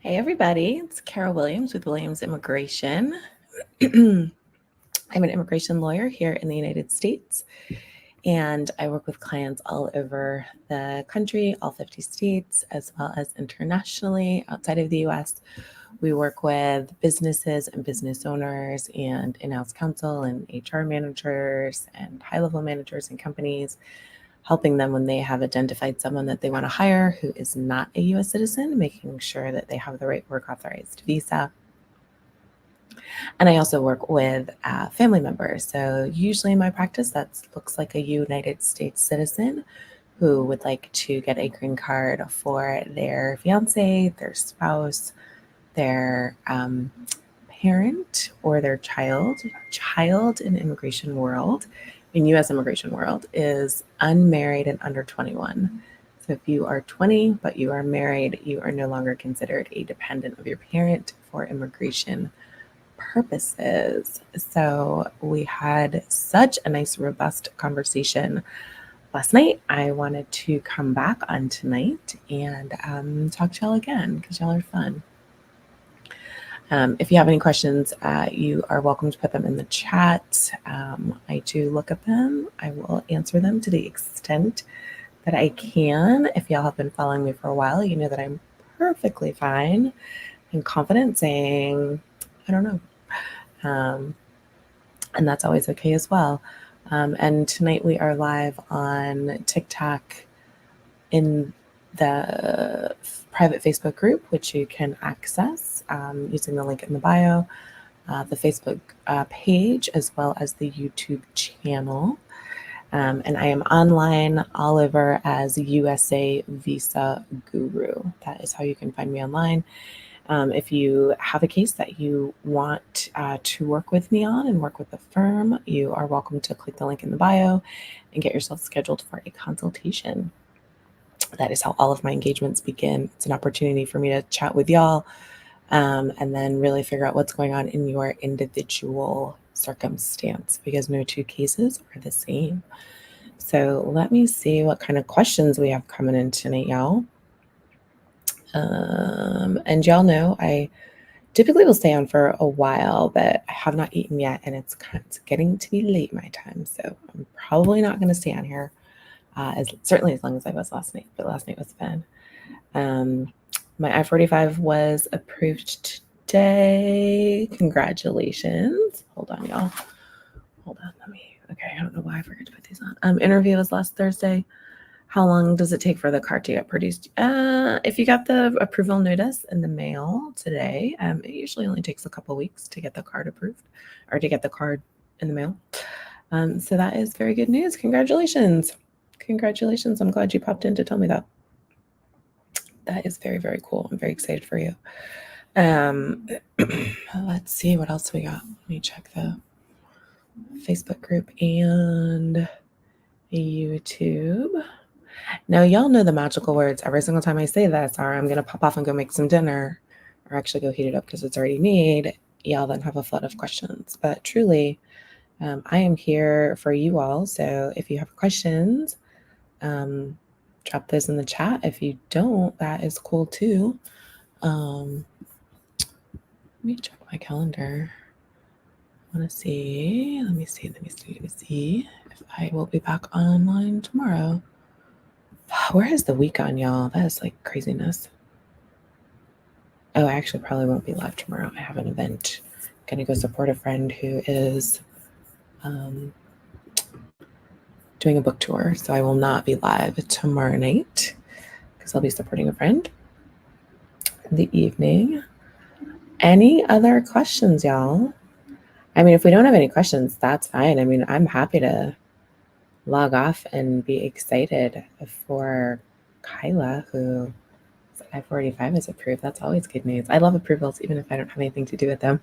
Hey everybody, it's Carol Williams with Williams Immigration. I'm an immigration lawyer here in the United States, and I work with clients all over the country, all 50 states, as well as internationally outside of the US. We work with businesses and business owners and in-house counsel and HR managers and high-level managers and companies, helping them when they have identified someone that they want to hire who is not a U.S. citizen, making sure that they have the right work authorized visa. And I also work with family members. So usually in my practice, that looks like a United States citizen who would like to get a green card for their fiance, their spouse, their parent, or their child. Child in immigration world, in U.S. immigration world, is unmarried and under 21. So if you are 20 but you are married, you are no longer considered a dependent of your parent for immigration purposes. So we had such a nice, robust conversation last night. I wanted to come back on tonight and talk to y'all again because y'all are fun. If you have any questions, you are welcome to put them in the chat. I do look at them. I will answer them to the extent that I can. If y'all have been following me for a while, you know that I'm perfectly fine and confident saying, I don't know. And that's always okay as well. And tonight we are live on TikTok in the private Facebook group, which you can access using the link in the bio, the Facebook page, as well as the YouTube channel. And I am online all over as USA Visa Guru. That is how you can find me online. If you have a case that you want to work with me on and work with the firm, you are welcome to click the link in the bio and get yourself scheduled for a consultation. That is how all of my engagements begin. It's an opportunity for me to chat with y'all and then really figure out what's going on in your individual circumstance, because no two cases are the same. So let me see what kind of questions we have coming in tonight, y'all. And y'all know I typically will stay on for a while, but I have not eaten yet, and it's getting to be late my time, so I'm probably not going to stay on here certainly as long as I was last night, but last night was fun. My I-45 was approved today. Congratulations. Hold on, y'all. Hold on, okay, I don't know why I forgot to put these on. Interview was last Thursday. How long does it take for the card to get produced? If you got the approval notice in the mail today, it usually only takes a couple weeks to get the card approved or to get the card in the mail. So that is very good news. Congratulations. Congratulations. I'm glad you popped in to tell me that. That is very, very cool. I'm very excited for you. Let's see what else we got. Let me check the Facebook group and YouTube. Now, y'all know the magical words. Every single time I say that, sorry, I'm going to pop off and go make some dinner or actually go heat it up because it's already made. Y'all then have a flood of questions. But truly, I am here for you all. So if you have questions, drop those in the chat. If you don't, that is cool too. Let me check my calendar. I want to see. Let me see if I will be back online tomorrow. Where is the week on, y'all? That is like craziness. Oh, I actually probably won't be live tomorrow. I have an event. I'm gonna go support a friend who is doing a book tour. So I will not be live tomorrow night because I'll be supporting a friend in the evening. Any other questions, y'all? I mean, if we don't have any questions, that's fine. I mean, I'm happy to log off and be excited for Kyla, who I-45 is approved. That's always good news. I love approvals, even if I don't have anything to do with them.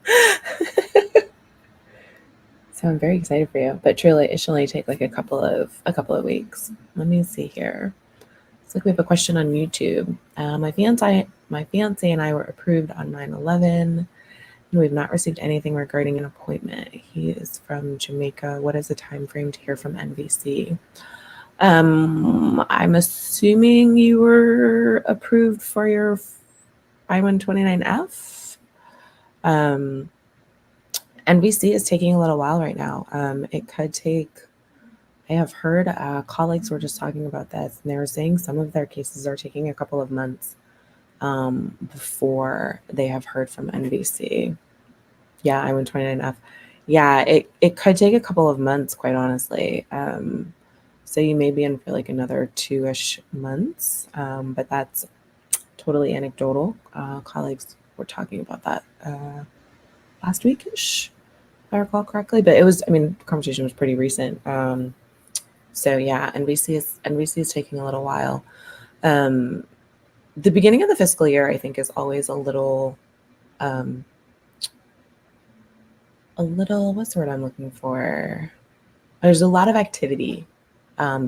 So I'm very excited for you. But truly, it should only take like a couple of weeks. Let me see here. Looks like we have a question on YouTube. My fiance and I were approved on 9/11, and we've not received anything regarding an appointment. He is from Jamaica. What is the time frame to hear from NVC? I'm assuming you were approved for your I-129F. NVC is taking a little while right now. It could take, I have heard colleagues were just talking about this, and they were saying some of their cases are taking a couple of months before they have heard from NVC. Yeah, I-129F. Yeah, it could take a couple of months, quite honestly. So you may be in for like another 2-ish months, but that's totally anecdotal. Colleagues were talking about that last week-ish, if I recall correctly. But it was, I mean, the conversation was pretty recent. So yeah, NVC is taking a little while. The beginning of the fiscal year, I think, is always a little, what's the word I'm looking for? There's a lot of activity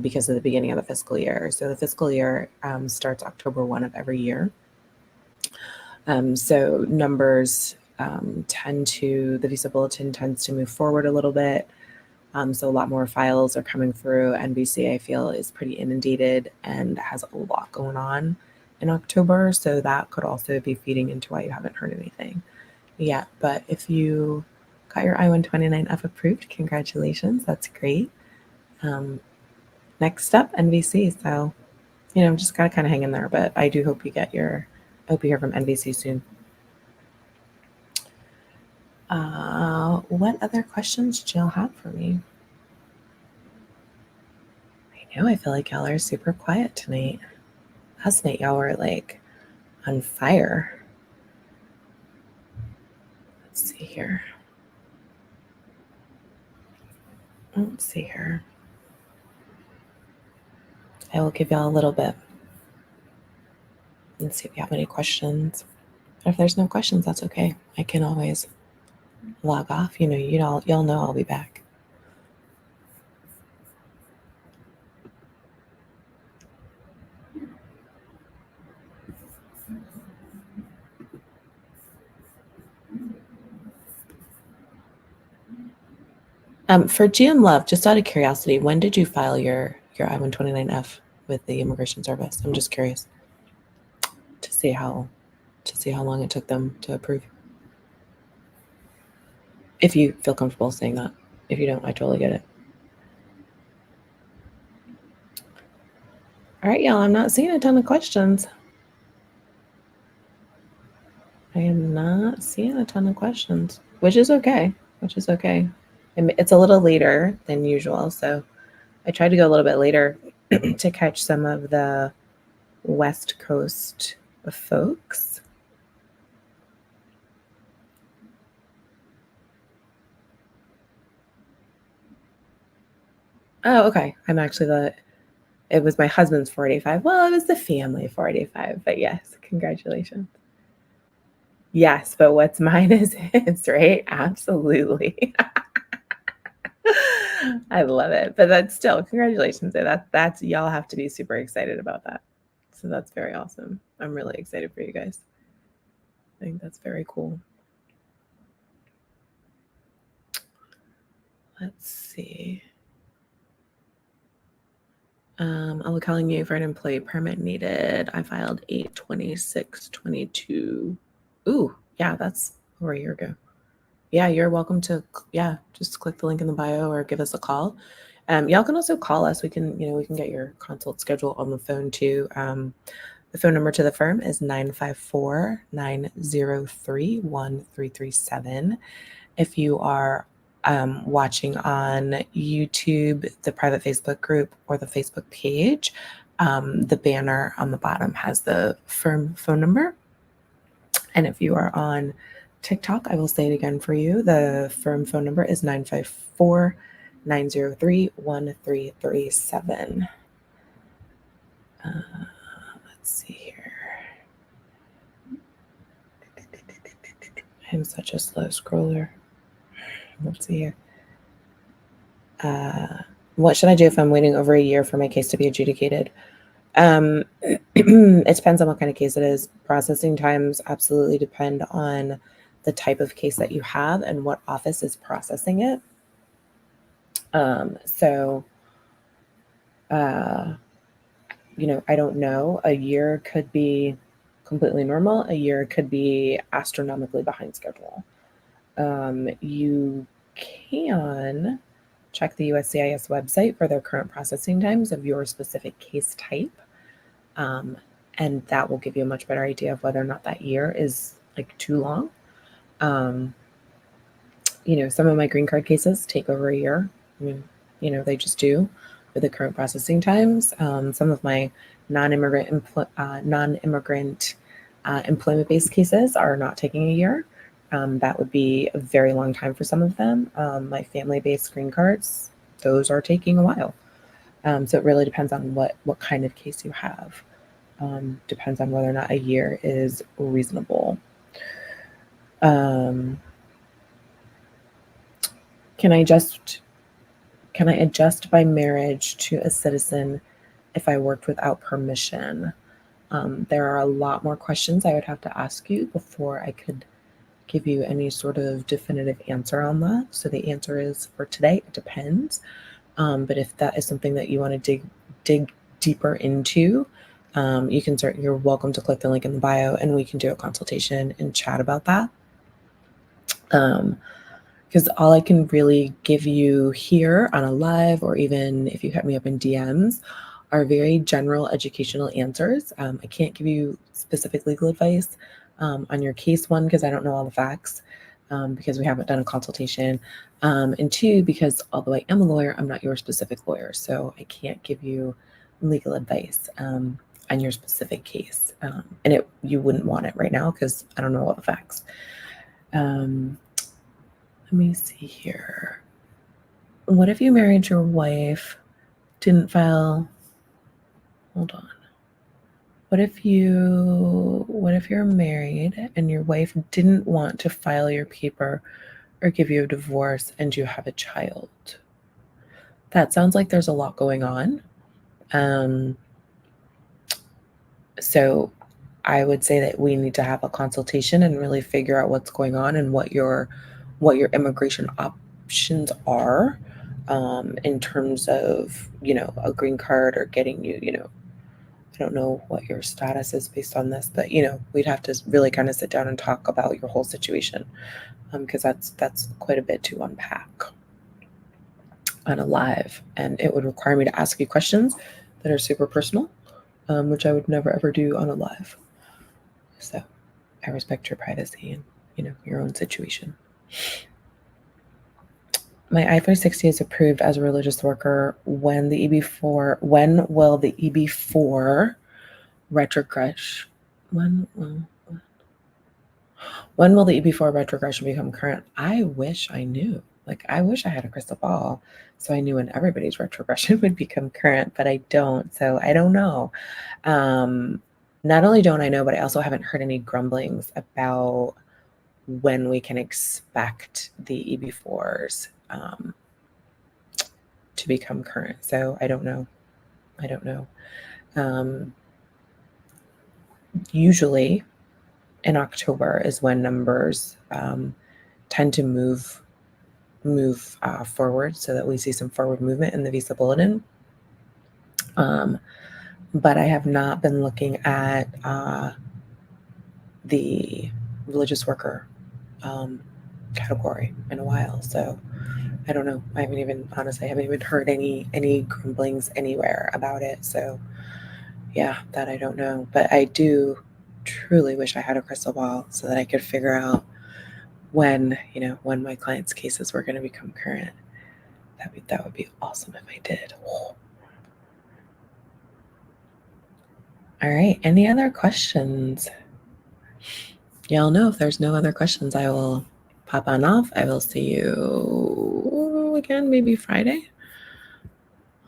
because of the beginning of the fiscal year. So the fiscal year starts October 1 of every year. So numbers the visa bulletin tends to move forward a little bit. So a lot more files are coming through. NVC, I feel, is pretty inundated and has a lot going on in October. So that could also be feeding into why you haven't heard anything yet. But if you got your I-129F approved, congratulations. That's great. Next up, NVC. So, just got to kind of hang in there. But I do hope you hear from NVC soon. What other questions do y'all have for me? I know, I feel like y'all are super quiet tonight. Last night y'all were like on fire. Let's see here. I will give y'all a little bit and see if you have any questions. If there's no questions, that's okay. I can always log off. Y'all know I'll be back. For GM Love, just out of curiosity, when did you file your I-129F with the Immigration Service? I'm just curious to see how long it took them to approve. If you feel comfortable saying that. If you don't, I totally get it. All right, y'all, I'm not seeing a ton of questions. I am not seeing a ton of questions, which is okay. It's a little later than usual, so I tried to go a little bit later to catch some of the West Coast folks. Oh, okay. I'm actually it was my husband's 485. Well, it was the family 485, but yes, congratulations. Yes, but what's mine is his, right? Absolutely. I love it. But that's still, congratulations. That's y'all have to be super excited about that. So that's very awesome. I'm really excited for you guys. I think that's very cool. Let's see. I'll be calling you for an employee permit needed. I filed 8/26/22. Ooh, yeah, that's over a year ago. Yeah, you're welcome to, just click the link in the bio or give us a call. Y'all can also call us. We can get your consult schedule on the phone too. The phone number to the firm is 954-903-1337. If you are watching on YouTube, the private Facebook group, or the Facebook page, the banner on the bottom has the firm phone number. And if you are on TikTok, I will say it again for you. The firm phone number is 954-903-1337. Let's see here. I'm such a slow scroller. Let's see here. What should I do if I'm waiting over a year for my case to be adjudicated? It depends on what kind of case it is. Processing times absolutely depend on the type of case that you have and what office is processing it. I don't know. A year could be completely normal. A year could be astronomically behind schedule. You can check the USCIS website for their current processing times of your specific case type. And that will give you a much better idea of whether or not that year is like too long. Some of my green card cases take over a year. I mean, they just do with the current processing times. Some of my non-immigrant employment-based cases are not taking a year. That would be a very long time for some of them. My family-based green cards, those are taking a while. So it really depends on what kind of case you have. Depends on whether or not a year is reasonable. Can I adjust by marriage to a citizen if I worked without permission? There are a lot more questions I would have to ask you before I could give you any sort of definitive answer on that. So the answer is, for today, it depends. But if that is something that you want to dig deeper into, you're welcome to click the link in the bio and we can do a consultation and chat about that. Because all I can really give you here on a live, or even if you hit me up in DMs, are very general educational answers. I can't give you specific legal advice on your case, one, because I don't know all the facts, because we haven't done a consultation, and two, because although I am a lawyer, I'm not your specific lawyer, so I can't give you legal advice on your specific case, and you wouldn't want it right now because I don't know all the facts. Let me see here. What if you married your wife, didn't file? Hold on. What if you're married and your wife didn't want to file your paper or give you a divorce and you have a child? That sounds like there's a lot going on. So I would say that we need to have a consultation and really figure out what's going on and what your immigration options are, in terms of, a green card or getting you, I don't know what your status is based on this, but, we'd have to really kind of sit down and talk about your whole situation, because that's quite a bit to unpack on a live, and it would require me to ask you questions that are super personal, which I would never ever do on a live. So I respect your privacy and, your own situation. My I-460 is approved as a religious worker. When will the EB4 retrogression? When will the EB4 retrogression become current? I wish I knew. I wish I had a crystal ball so I knew when everybody's retrogression would become current, but I don't. So I don't know. Not only don't I know, but I also haven't heard any grumblings about when we can expect the EB4s to become current. So I don't know. Usually in October is when numbers tend to move forward, so that we see some forward movement in the visa bulletin. But I have not been looking at the religious worker category in a while, so I don't know. I haven't even heard any grumblings anywhere about it. So yeah, that I don't know. But I do truly wish I had a crystal ball so that I could figure out when my clients' cases were going to become current. That would be awesome if I did. Oh. All right. Any other questions? Y'all know if there's no other questions, I will pop on off. I will see you again, maybe Friday.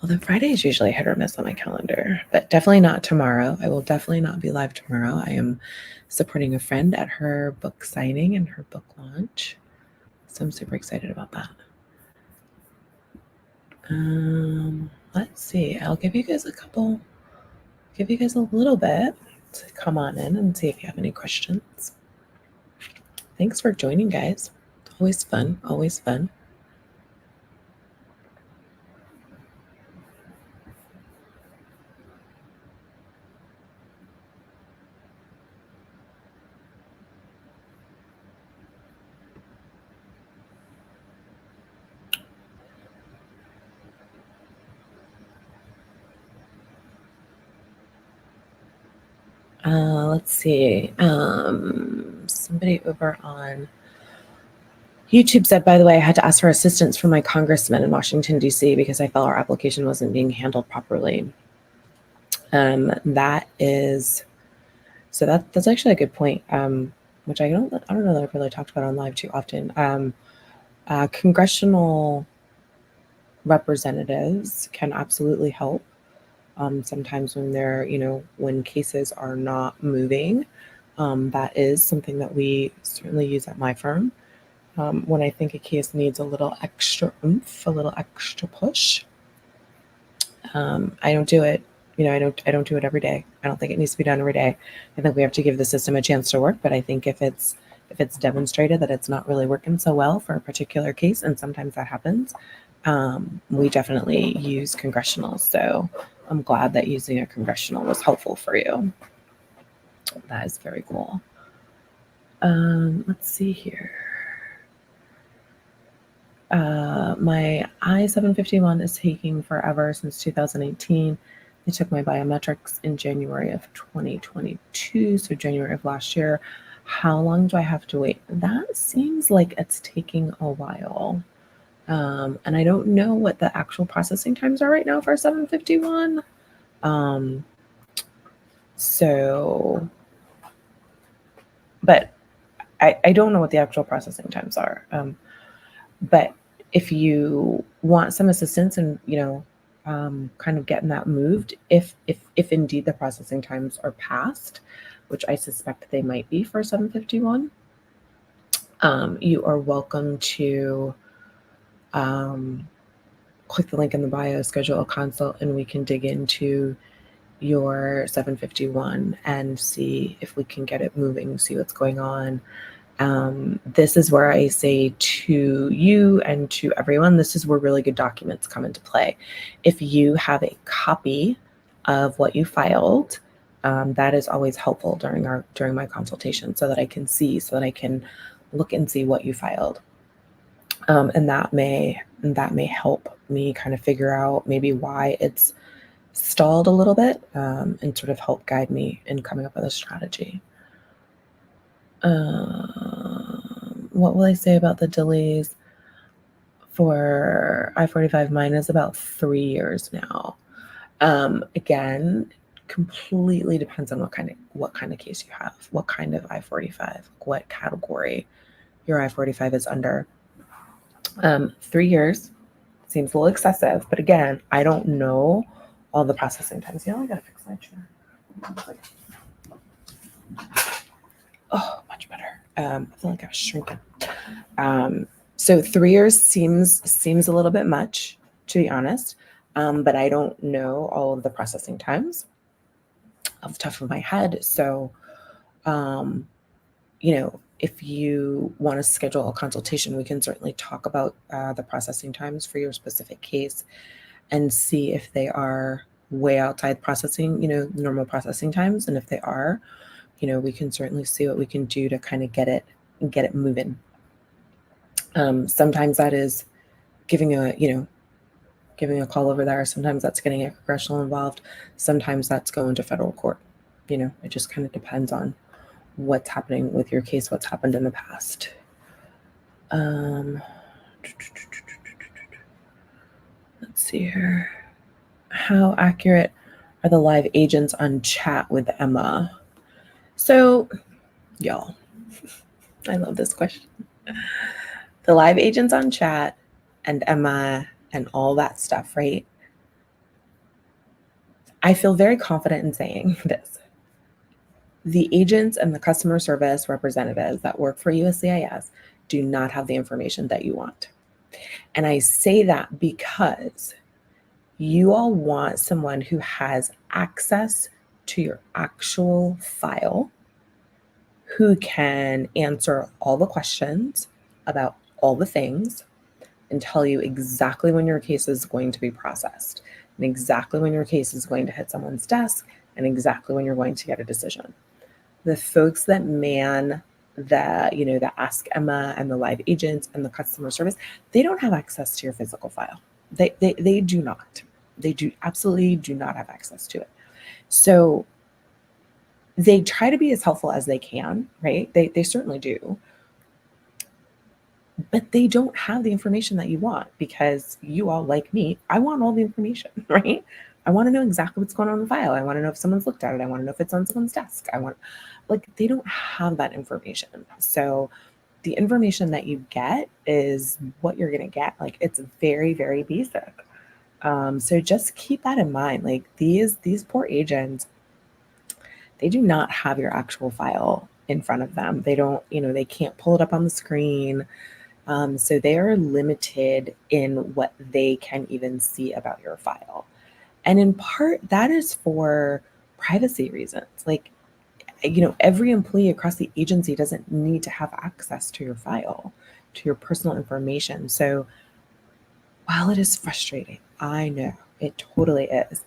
Although Friday is usually hit or miss on my calendar, but definitely not tomorrow. I will definitely not be live tomorrow. I am supporting a friend at her book signing and her book launch. So I'm super excited about that. Let's see. I'll give you guys a little bit to come on in and see if you have any questions. Thanks for joining, guys. Always fun. Always fun. Let's see. Somebody over on YouTube said, by the way, I had to ask for assistance from my congressman in Washington, D.C. because I felt our application wasn't being handled properly. That's actually a good point, which I don't know that I've really talked about on live too often. Congressional representatives can absolutely help. Sometimes when when cases are not moving, that is something that we certainly use at my firm. When I think a case needs a little extra oomph, a little extra push, I don't do it. I don't do it every day. I don't think it needs to be done every day. I think we have to give the system a chance to work. But I think if it's demonstrated that it's not really working so well for a particular case, and sometimes that happens, we definitely use congressional. So I'm glad that using a congressional was helpful for you. That is very cool. Let's see here. My I-751 is taking forever since 2018. They took my biometrics in January of 2022, so January of last year. How long do I have to wait? That seems like it's taking a while. And I don't know what the actual processing times are right now for 751. But I don't know what the actual processing times are. But if you want some assistance and, kind of getting that moved, if indeed the processing times are passed, which I suspect they might be for 751, you are welcome to click the link in the bio, schedule a consult, and we can dig into your 751 and see if we can get it moving, see what's going on. This is where I say to you and to everyone, this is where really good documents come into play. If you have a copy of what you filed, that is always helpful during my consultation, so that I can see, so that I can look and see what you filed. And that may help me kind of figure out maybe why it's stalled a little bit, and sort of help guide me in coming up with a strategy. What will I say about the delays for I-45? Mine is about 3 years now. Again, completely depends on what kind of case you have, what kind of I-45, what category your I-45 is under. 3 years seems a little excessive, but again, I don't know all the processing times. I gotta fix my chair. Oh, much better. I feel like I was shrinking. So 3 years seems a little bit much, to be honest. But I don't know all of the processing times off the top of my head. So, if you want to schedule a consultation, we can certainly talk about the processing times for your specific case and see if they are way outside processing, normal processing times. And if they are, we can certainly see what we can do to kind of get it moving. Sometimes that is giving a call over there. Sometimes that's getting a congressional involved. Sometimes that's going to federal court. It just kind of depends on what's happening with your case, what's happened in the past. Let's see here. How accurate are the live agents on chat with Emma? So, y'all, I love this question. The live agents on chat and Emma and all that stuff, right? I feel very confident in saying this. The agents and the customer service representatives that work for USCIS do not have the information that you want. And I say that because you all want someone who has access to your actual file, who can answer all the questions about all the things and tell you exactly when your case is going to be processed and exactly when your case is going to hit someone's desk and exactly when you're going to get a decision. The folks that man the Ask Emma and the live agents and the customer service, they don't have access to your physical file. They do not. They absolutely do not have access to it. So they try to be as helpful as they can, right? They certainly do. But they don't have the information that you want, because you all, like me, I want all the information, right? I want to know exactly what's going on in the file. I want to know if someone's looked at it. I want to know if it's on someone's desk. They don't have that information. So the information that you get is what you're going to get. Like, it's very, very basic. So just keep that in mind. Like, these poor agents, they do not have your actual file in front of them. They don't, they can't pull it up on the screen. So they are limited in what they can even see about your file. And in part, that is for privacy reasons. Like, every employee across the agency doesn't need to have access to your file, to your personal information. So while it is frustrating, I know it totally is.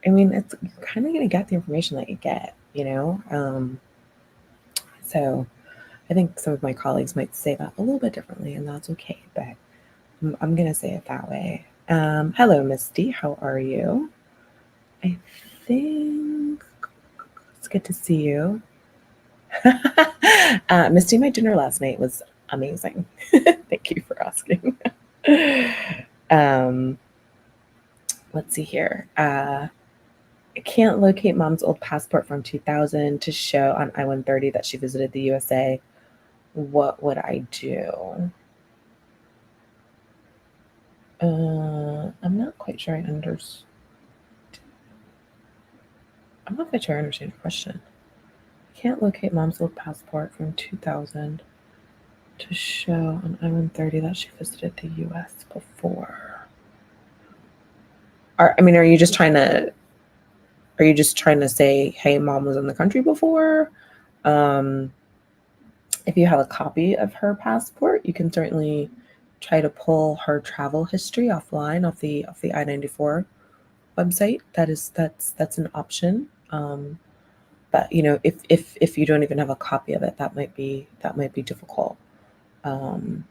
I mean, you're kind of going to get the information that you get, So I think some of my colleagues might say that a little bit differently, and that's okay, but I'm going to say it that way. Hello, Misty. How are you? I think it's good to see you. Misty, my dinner last night was amazing. Thank you for asking. um, let's see here. I can't locate mom's old passport from 2000 to show on I-130 that she visited the USA. What would I do? I'm not quite sure I understand. I'm not quite sure I understand your question. I can't locate mom's old passport from 2000 to show on I-130 that she visited the U.S. before. Are you just trying to say, hey, mom was in the country before? If you have a copy of her passport, you can certainly try to pull her travel history offline off the I-94 website. That's an option. But if you don't even have a copy of it, that might be difficult. But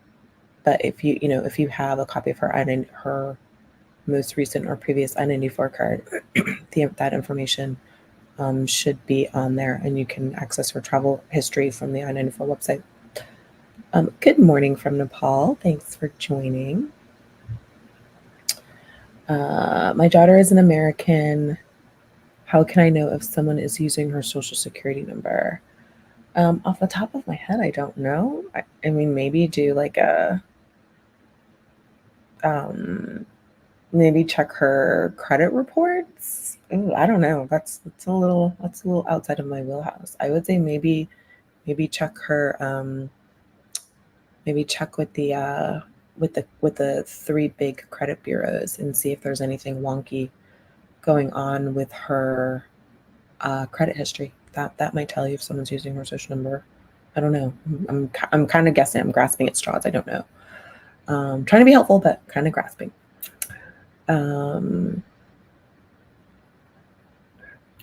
if you have a copy of her most recent or previous I-94 card, that information should be on there, and you can access her travel history from the I-94 website. Good morning from Nepal. Thanks for joining. My daughter is an American. How can I know if someone is using her social security number? Off the top of my head, I don't know. I mean, maybe do like maybe check her credit reports. Ooh, I don't know. That's a little outside of my wheelhouse. I would say maybe check her. Maybe check with the 3 big credit bureaus and see if there's anything wonky going on with her credit history. That might tell you if someone's using her social number. I don't know. I'm kind of guessing. I'm grasping at straws. I don't know. Trying to be helpful, but kind of grasping.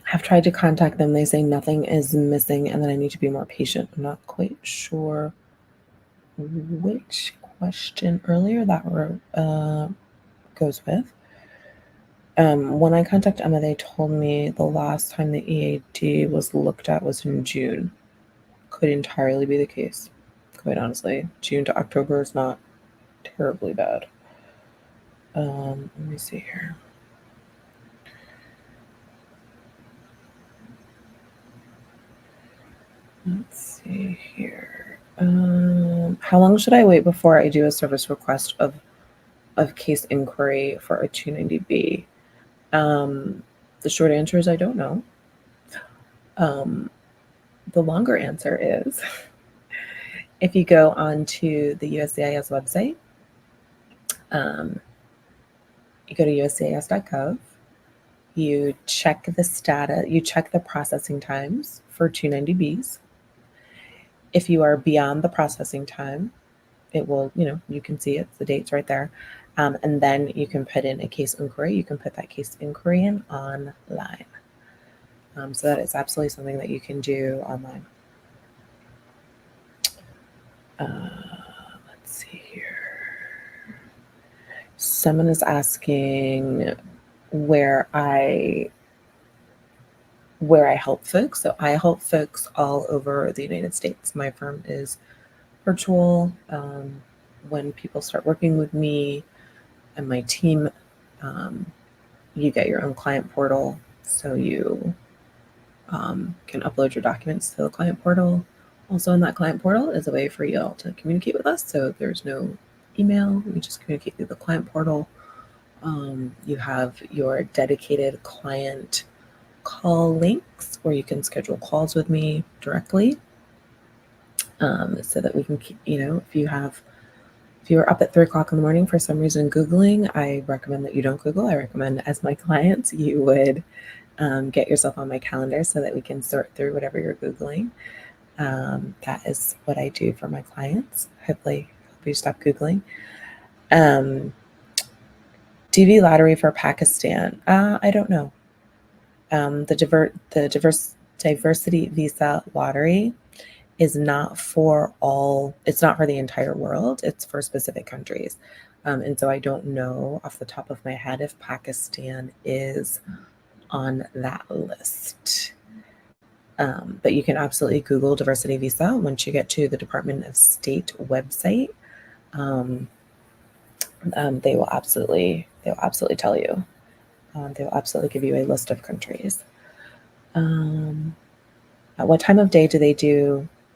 Have tried to contact them. They say nothing is missing and that I need to be more patient. I'm not quite sure which question earlier that goes with. When I contacted Emma, they told me the last time the EAD was looked at was in June. Could entirely be the case. Quite honestly, June to October is not terribly bad. Let me see here. Let's see here. How long should I wait before I do a service request of case inquiry for a 290B? The short answer is I don't know. The longer answer is if you go onto the USCIS website, you go to uscis.gov, you check the status, you check the processing times for 290Bs. If you are beyond the processing time, it will, you can see it, the date's right there. And then you can put in a case inquiry. You can put that case inquiry in online. So that is absolutely something that you can do online. Let's see here. Someone is asking where I where I help folks. So I help folks all over the United States. My firm is virtual. When people start working with me and my team, you get your own client portal. So you can upload your documents to the client portal. Also in that client portal is a way for you all to communicate with us. So there's no email. We just communicate through the client portal. You have your dedicated client call links where you can schedule calls with me directly, so that we can keep, if you're up at 3 o'clock in the morning for some reason Googling, I recommend that you don't Google. I recommend, as my clients, you would get yourself on my calendar so that we can sort through whatever you're Googling. That is what I do for my clients. Hopefully you stop Googling. DV lottery for Pakistan. I don't know. The diversity visa lottery is not for all. It's not for the entire world. It's for specific countries. And so I don't know off the top of my head if Pakistan is on that list. But you can absolutely Google diversity visa once you get to the Department of State website. They will absolutely tell you. They will absolutely give you a list of countries. At what time of day do they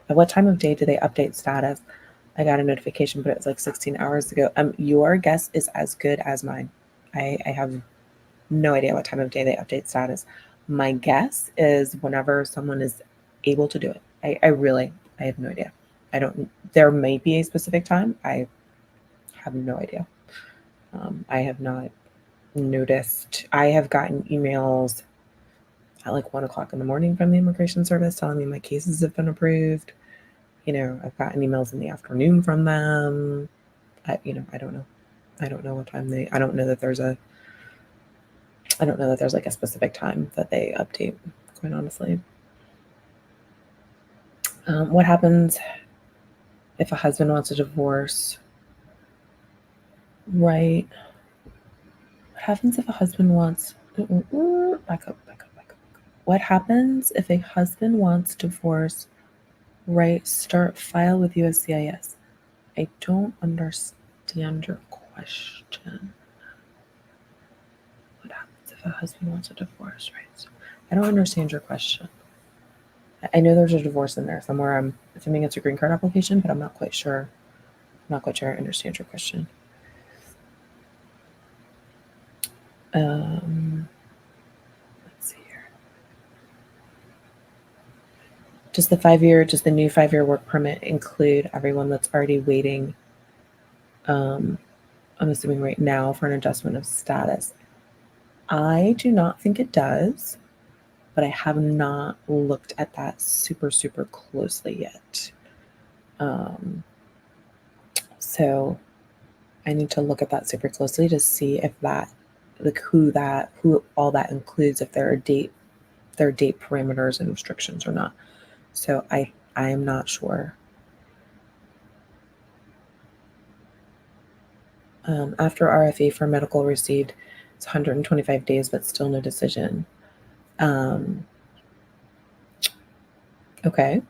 update status? I got a notification, but it was like 16 hours ago. Your guess is as good as mine. I have no idea what time of day they update status. My guess is whenever someone is able to do it. I have no idea. There may be a specific time. I have no idea. I have not noticed. I have gotten emails at like 1 o'clock in the morning from the Immigration Service telling me my cases have been approved. I've gotten emails in the afternoon from them. I don't know. I don't know what time I don't know that there's like a specific time that they update, quite honestly. What happens if a husband wants a divorce? Right. What happens if a husband wants... Back up. What happens if a husband wants divorce? Right. Start file with USCIS. I don't understand your question. What happens if a husband wants a divorce? Right. I don't understand your question. I know there's a divorce in there somewhere. I'm assuming it's a green card application, but I'm not quite sure. I understand your question. Let's see here. Does the new 5-year work permit include everyone that's already waiting? I'm assuming right now for an adjustment of status. I do not think it does, but I have not looked at that super, super closely yet. So I need to look at that super closely to see if that, like who all that includes, if there are date parameters and restrictions or not. So I am not sure. After RFE for medical received, it's 125 days, but still no decision. Okay.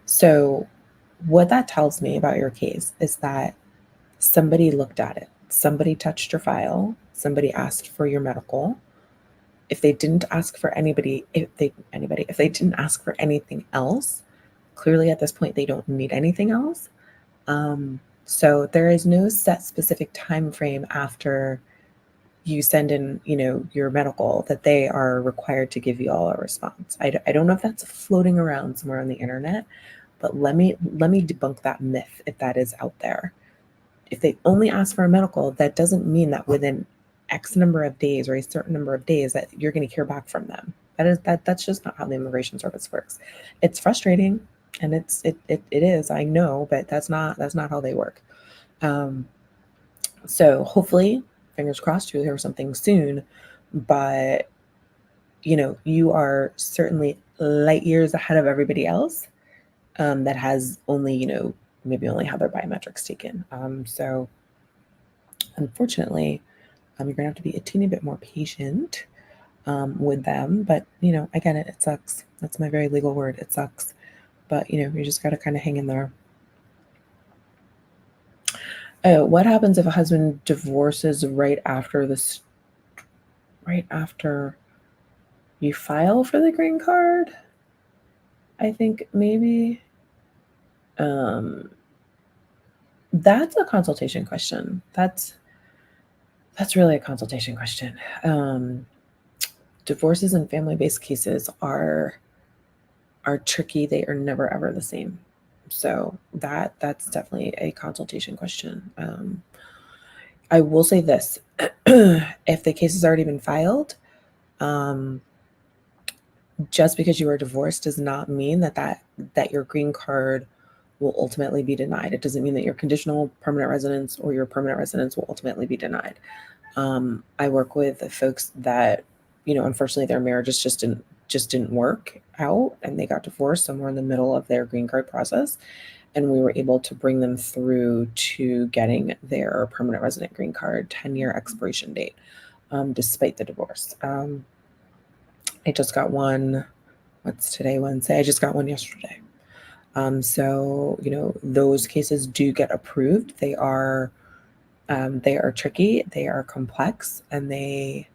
So what that tells me about your case is that somebody looked at it. Somebody touched your file. Somebody asked for your medical. If they didn't ask for if they didn't ask for anything else, clearly at this point they don't need anything else. So there is no set specific time frame after you send in, your medical that they are required to give you all a response. I don't know if that's floating around somewhere on the internet, but let me debunk that myth if that is out there. If they only ask for a medical, that doesn't mean that within X number of days or a certain number of days that you're going to hear back from them. That's just not how the Immigration Service works. It's frustrating, and it is, I know, but that's not how they work. So hopefully, fingers crossed, you'll hear something soon. But you are certainly light years ahead of everybody else that has only maybe only had their biometrics taken. So unfortunately, you're gonna have to be a teeny bit more patient. with them. But, I get it. It sucks. That's my very legal word. It sucks. But, you just got to kind of hang in there. Oh, what happens if a husband divorces right after you file for the green card? I think maybe that's a consultation question. That's really a consultation question. Divorces and family-based cases are tricky. They are never ever the same. So that's definitely a consultation question. I will say this: if the case has already been filed, just because you are divorced does not mean that your green card will ultimately be denied. It doesn't mean that your conditional permanent residence or your permanent residence will ultimately be denied. I work with folks that, unfortunately their marriages just didn't work out and they got divorced somewhere in the middle of their green card process. And we were able to bring them through to getting their permanent resident green card 10-year expiration date, despite the divorce. I just got one. What's today, Wednesday? I just got one yesterday. So, those cases do get approved. They are tricky, they are complex, and they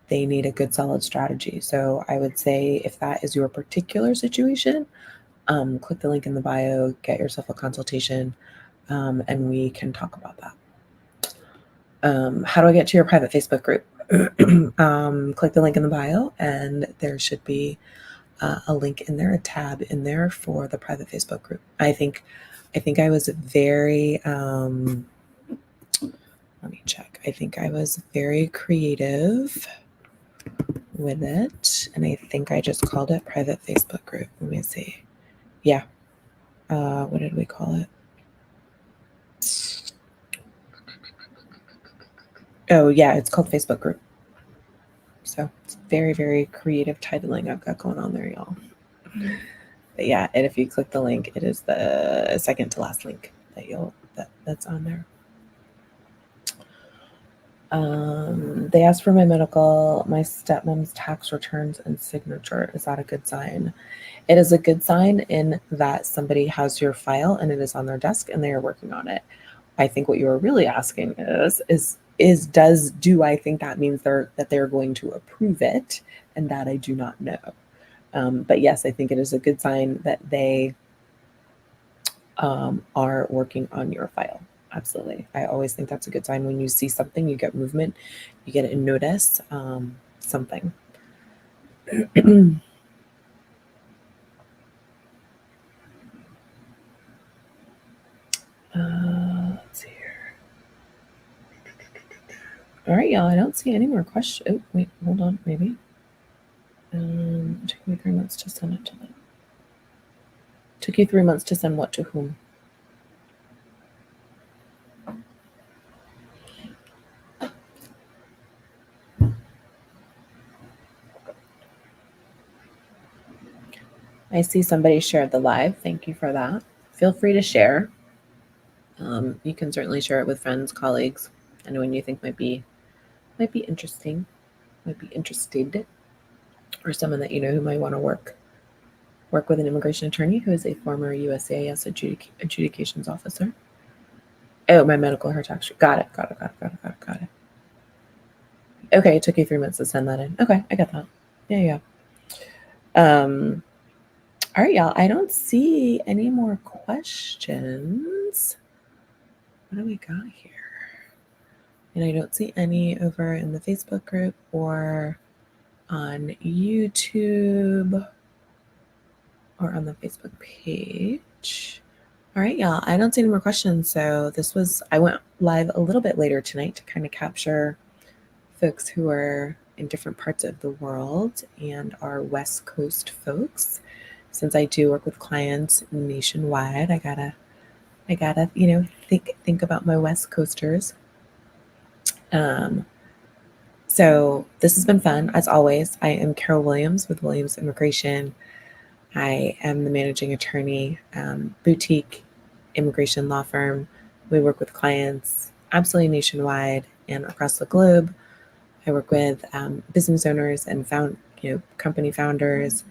need a good solid strategy. So I would say if that is your particular situation, click the link in the bio, get yourself a consultation, and we can talk about that. How do I get to your private Facebook group? Click the link in the bio, and there should be a link in there, a tab in there for the private Facebook group. I think I was very, let me check. I think I was very creative with it, and I think I just called it private Facebook group. Let me see. Yeah. What did we call it? Oh, yeah, it's called Facebook group. So it's very, very creative titling I've got going on there, y'all. But yeah, and if you click the link, it is the second to last link that's on there. They asked for my medical, my stepmom's tax returns and signature. Is that a good sign? It is a good sign in that somebody has your file and it is on their desk and they are working on it. I think what you are really asking do I think that means that they're going to approve it? And that I do not know. But yes, I think it is a good sign that they are working on your file. Absolutely. I always think that's a good sign. When you see something, you get movement, you get a notice, something. Let's see here. All right, y'all. I don't see any more questions. Oh, wait, hold on, maybe. It took me 3 months to send it to them. Took you 3 months to send what to whom? I see somebody shared the live. Thank you for that. Feel free to share. You can certainly share it with friends, colleagues, anyone you think might be interesting, might be interested, or someone that you know who might want to work with an immigration attorney who is a former USCIS Adjudications Officer. Oh, my medical, her tax. Got it. Okay, it took you 3 months to send that in. Okay, I got that. Yeah. All right, y'all. I don't see any more questions. What do we got here? And I don't see any over in the Facebook group or on YouTube or on the Facebook page. All right, y'all. I don't see any more questions. So I went live a little bit later tonight to kind of capture folks who are in different parts of the world and are West Coast folks. Since I do work with clients nationwide, I gotta, think about my West Coasters. So this has been fun, as always. I am Carol Williams with Williams Immigration. I am the managing attorney, boutique immigration law firm. We work with clients absolutely nationwide and across the globe. I work with business owners and company founders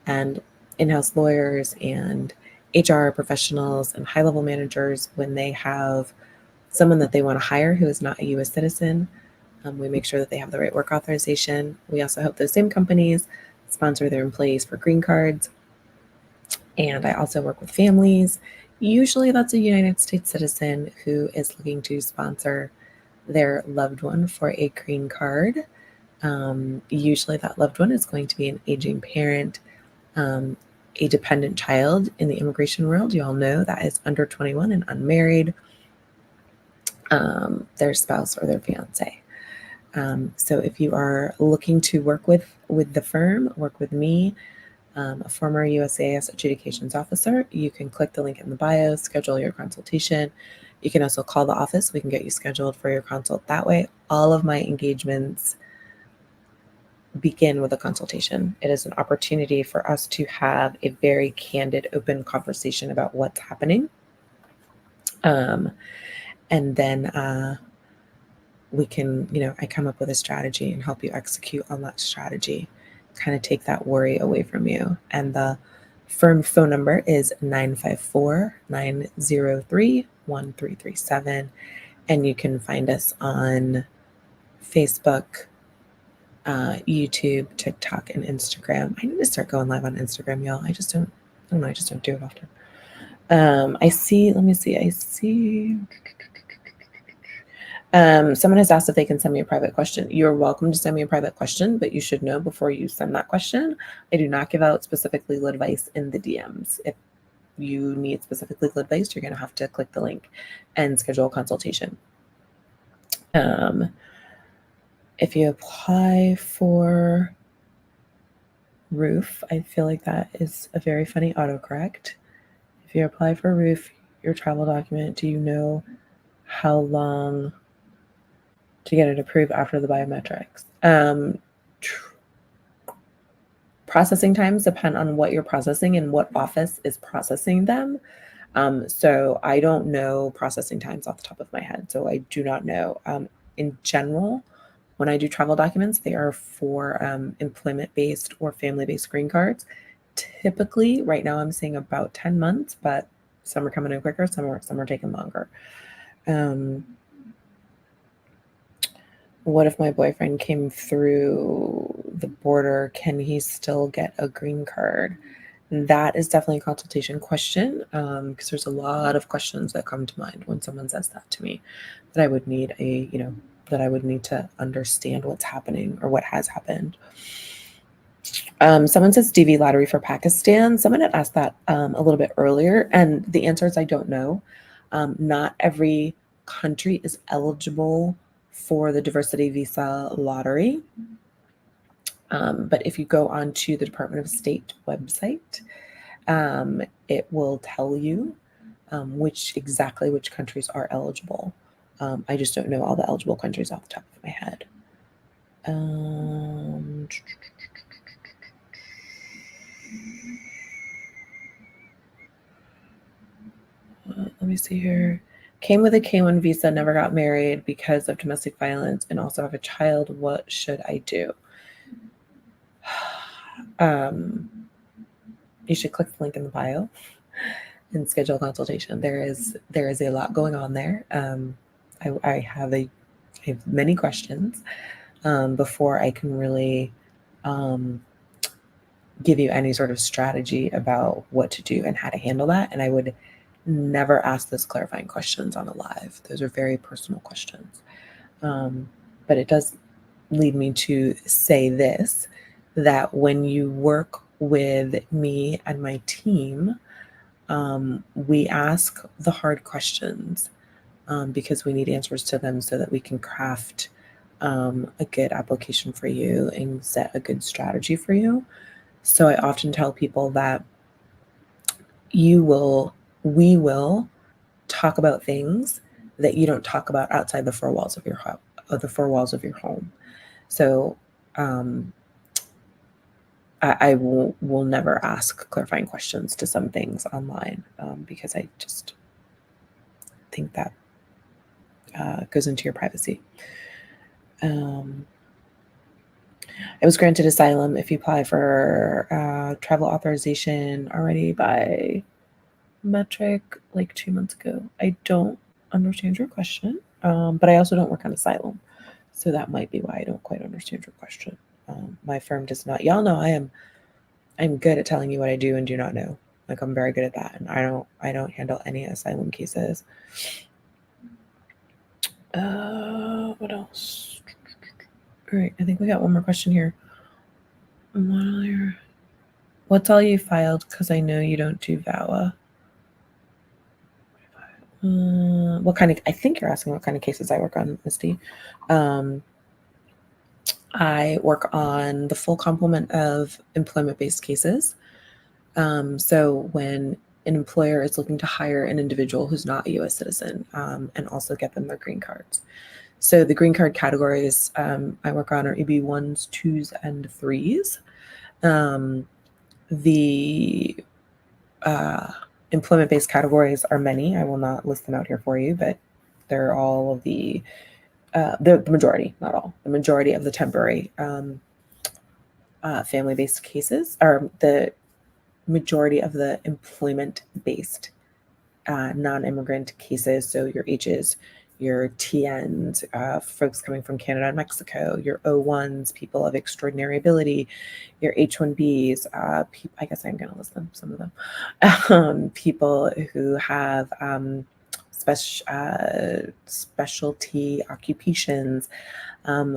and in-house lawyers and HR professionals and high-level managers when they have someone that they want to hire who is not a U.S. citizen. We make sure that they have the right work authorization. We also help those same companies sponsor their employees for green cards. And I also work with families. Usually that's a United States citizen who is looking to sponsor their loved one for a green card. Usually that loved one is going to be an aging parent, a dependent child in the immigration world. You all know that is under 21 and unmarried, their spouse or their fiance. So if you are looking to work with the firm, work with me, a former USCIS Adjudications Officer, you can click the link in the bio, schedule your consultation. You can also call the office. We can get you scheduled for your consult that way. All of my engagements begin with a consultation. It is an opportunity for us to have a very candid, open conversation about what's happening. And then we can, I come up with a strategy and help you execute on that strategy, kind of take that worry away from you. And the firm phone number is 954-903-1337. And you can find us on Facebook, YouTube, TikTok, and Instagram. I need to start going live on Instagram, y'all. I just don't do it often. I see. Someone has asked if they can send me a private question. You're welcome to send me a private question, but you should know before you send that question, I do not give out specific legal advice in the DMs. If you need specific legal advice, you're going to have to click the link and schedule a consultation. If you apply for roof, I feel like that is a very funny autocorrect. If you apply for roof, your travel document, do you know how long to get it approved after the biometrics? Processing times depend on what you're processing and what office is processing them. So I don't know processing times off the top of my head. So I do not know. In general, when I do travel documents, they are for employment-based or family-based green cards. Typically, right now I'm seeing about 10 months, but some are coming in quicker, some are taking longer. What if my boyfriend came through the border? Can he still get a green card? That is definitely a consultation question, because there's a lot of questions that come to mind when someone says that to me, that I would need to understand what's happening or what has happened. Someone says DV lottery for Pakistan. Someone had asked that a little bit earlier, and the answer is I don't know. Not every country is eligible for the diversity visa lottery. But if you go onto the Department of State website, it will tell you which countries are eligible. I just don't know all the eligible countries off the top of my head. Let me see here. Came with a K-1 visa, never got married because of domestic violence, and also have a child. What should I do? You should click the link in the bio and schedule a consultation. There is a lot going on there. I have many questions before I can really give you any sort of strategy about what to do and how to handle that. And I would never ask those clarifying questions on a live. Those are very personal questions. But it does lead me to say this, that when you work with me and my team, we ask the hard questions because we need answers to them so that we can craft a good application for you and set a good strategy for you. So I often tell people that we will talk about things that you don't talk about outside the four walls of your home. So I will never ask clarifying questions to some things online because I just think that goes into your privacy. I was granted asylum if you apply for travel authorization already by metric like 2 months ago. I don't understand your question, but I also don't work on asylum. So that might be why I don't quite understand your question. My firm does not. Y'all know I'm good at telling you what I do and do not know. Like I'm very good at that, and I don't handle any asylum cases. What else? All right, I think we got one more question here. What's all you filed? Because I know you don't do VAWA. What kind of? I think you're asking what kind of cases I work on, Misty. I work on the full complement of employment-based cases. So when an employer is looking to hire an individual who's not a U.S. citizen, and also get them their green cards. So the green card categories I work on are EB1s, 2s, and 3s. The employment-based categories are many. I will not list them out here for you, but they're all of the majority, not all, the majority of the temporary family-based cases, or the majority of the employment-based non-immigrant cases. So your H's, your TNs, folks coming from Canada and Mexico, your O1s, people of extraordinary ability, your H1Bs, I guess I'm going to list them, some of them, people who have specialty occupations,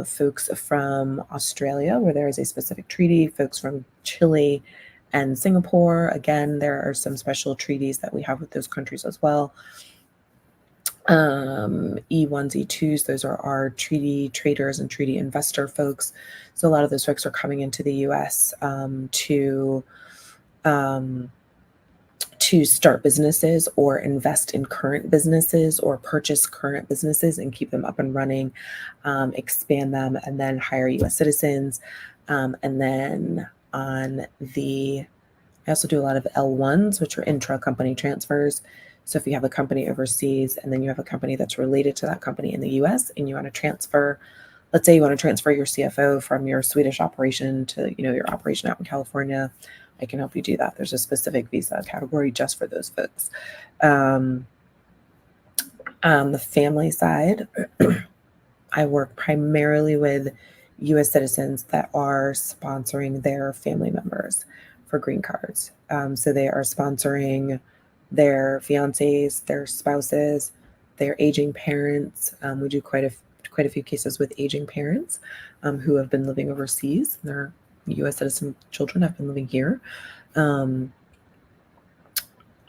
folks from Australia, where there is a specific treaty, folks from Chile and Singapore. Again, there are some special treaties that we have with those countries as well. E1s, E2s, those are our treaty traders and treaty investor folks. So a lot of those folks are coming into the U.S. To start businesses or invest in current businesses or purchase current businesses and keep them up and running, expand them, and then hire U.S. citizens. And then I also do a lot of L1s, which are intra-company transfers. So if you have a company overseas and then you have a company that's related to that company in the US and you want to transfer, let's say you want to transfer your CFO from your Swedish operation to, your operation out in California, I can help you do that. There's a specific visa category just for those folks. On the family side, I work primarily with U.S. citizens that are sponsoring their family members for green cards. So they are sponsoring their fiancés, their spouses, their aging parents. We do quite a few cases with aging parents who have been living overseas. Their U.S. citizen children have been living here,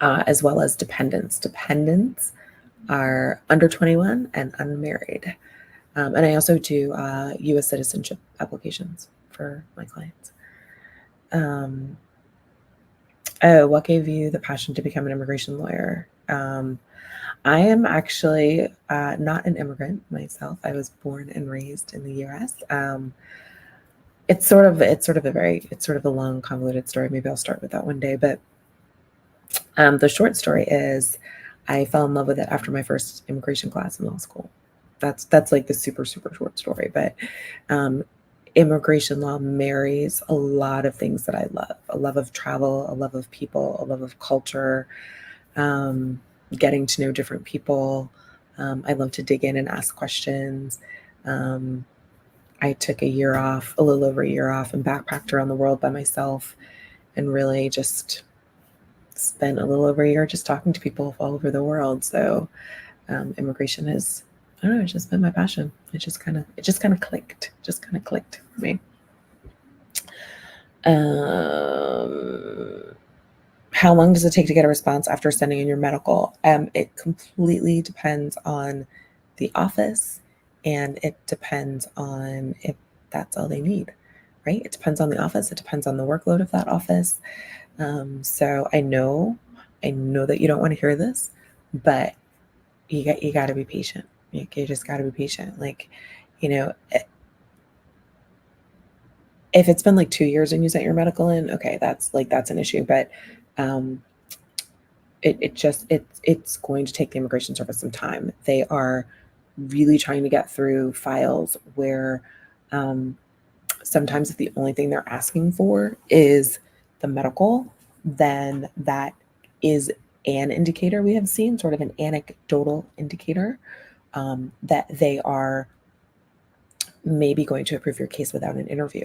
as well as dependents. Dependents are under 21 and unmarried. And I also do U.S. citizenship applications for my clients. What gave you the passion to become an immigration lawyer? I am actually not an immigrant myself. I was born and raised in the U.S. It's sort of a long, convoluted story. Maybe I'll start with that one day. But the short story is, I fell in love with it after my first immigration class in law school. That's like the super, super short story. But immigration law marries a lot of things that I love: a love of travel, a love of people, a love of culture, getting to know different people. I love to dig in and ask questions. I took a little over a year off, and backpacked around the world by myself, and really just spent a little over a year just talking to people all over the world. So immigration has, I don't know, it's just been my passion. It just kind of clicked. Just kind of clicked for me. How long does it take to get a response after sending in your medical? It completely depends on the office, and it depends on if that's all they need, right? It depends on the office. It depends on the workload of that office. So I know that you don't want to hear this, but you got to be patient. You just got to be patient. Like, if it's been like 2 years and you sent your medical in, okay, that's an issue. But it's going to take the Immigration Service some time. They are really trying to get through files where Sometimes if the only thing they're asking for is the medical, then that is an indicator we have seen, sort of an anecdotal indicator, that they are maybe going to approve your case without an interview.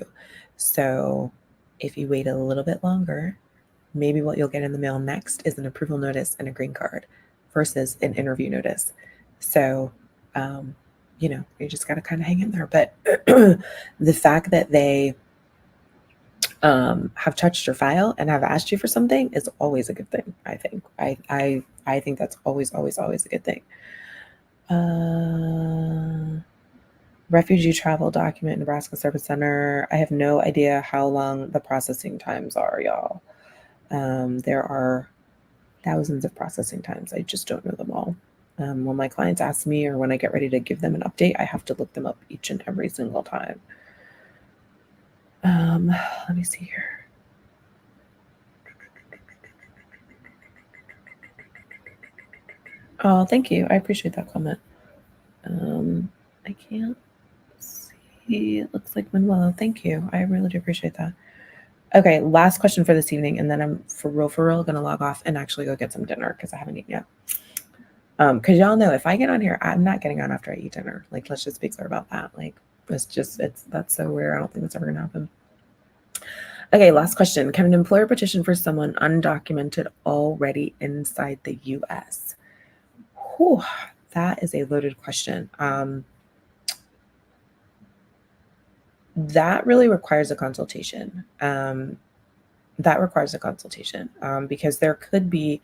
So if you wait a little bit longer, maybe what you'll get in the mail next is an approval notice and a green card versus an interview notice. So, you just got to kind of hang in there. But the fact that they have touched your file and have asked you for something is always a good thing. I think. I think that's always a good thing. Refugee travel document, Nebraska Service Center. I have no idea how long the processing times are, y'all. There are thousands of processing times. I just don't know them all. When my clients ask me or when I get ready to give them an update, I have to look them up each and every single time. Let me see here. Oh, thank you. I appreciate that comment. I can't see. It looks like Manuelo. Thank you. I really do appreciate that. Okay, last question for this evening, and then I'm for real going to log off and actually go get some dinner because I haven't eaten yet. Because y'all know if I get on here, I'm not getting on after I eat dinner. Like, let's just be clear about that. Like, that's so weird. I don't think that's ever gonna happen. Okay, last question. Can an employer petition for someone undocumented already inside the U.S.? Whew, that is a loaded question. That really requires a consultation. Because there could be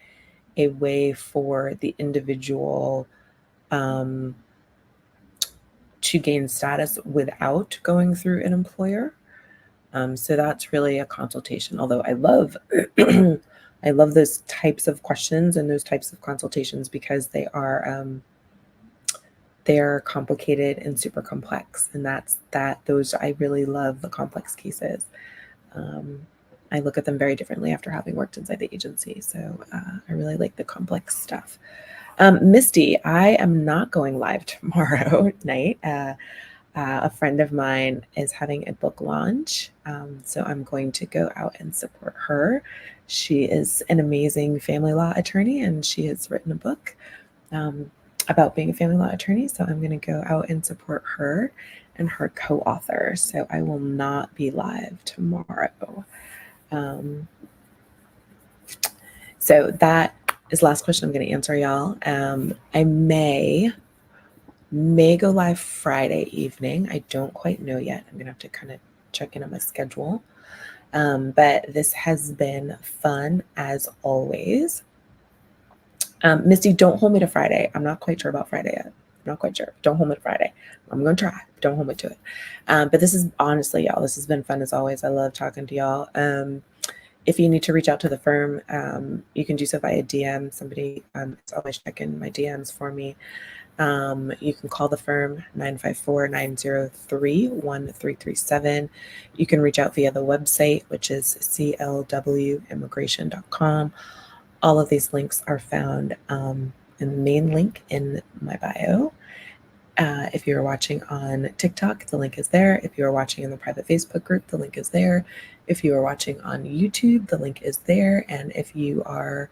a way for the individual to gain status without going through an employer. So that's really a consultation. Although I love I love those types of questions and those types of consultations because they're complicated and super complex. And those I really love the complex cases. I look at them very differently after having worked inside the agency. So I really like the complex stuff. Misty, I am not going live tomorrow night. A friend of mine is having a book launch. So I'm going to go out and support her. She is an amazing family law attorney, and she has written a book about being a family law attorney. So I'm going to go out and support her and her co-author. So I will not be live tomorrow. So that is the last question I'm going to answer, y'all. I may go live Friday evening. I don't quite know yet. I'm going to have to kind of check in on my schedule. But this has been fun as always. Misty, don't hold me to Friday. I'm not quite sure about Friday yet. I'm not quite sure. Don't hold me to Friday. I'm going to try. Don't hold me to it. But this is honestly, y'all, this has been fun as always. I love talking to y'all. If you need to reach out to the firm, you can do so via DM. Somebody is always checking my DMs for me. You can call the firm 954-903-1337. You can reach out via the website, which is clwimmigration.com. All of these links are found in the main link in my bio. If you're watching on TikTok, the link is there. If you are watching in the private Facebook group, the link is there. If you are watching on YouTube, the link is there. And if you are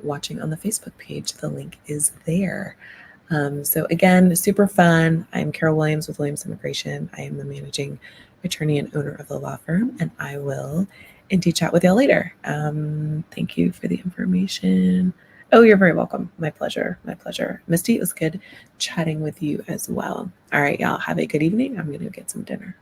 watching on the Facebook page, the link is there. So again, super fun. I'm Carol Williams with Williams Immigration. I am the managing attorney and owner of the law firm, and I will indeed chat with y'all later. Thank you for the information. Oh, you're very welcome. My pleasure. Misty, it was good chatting with you as well. All right, y'all, have a good evening. I'm going to get some dinner.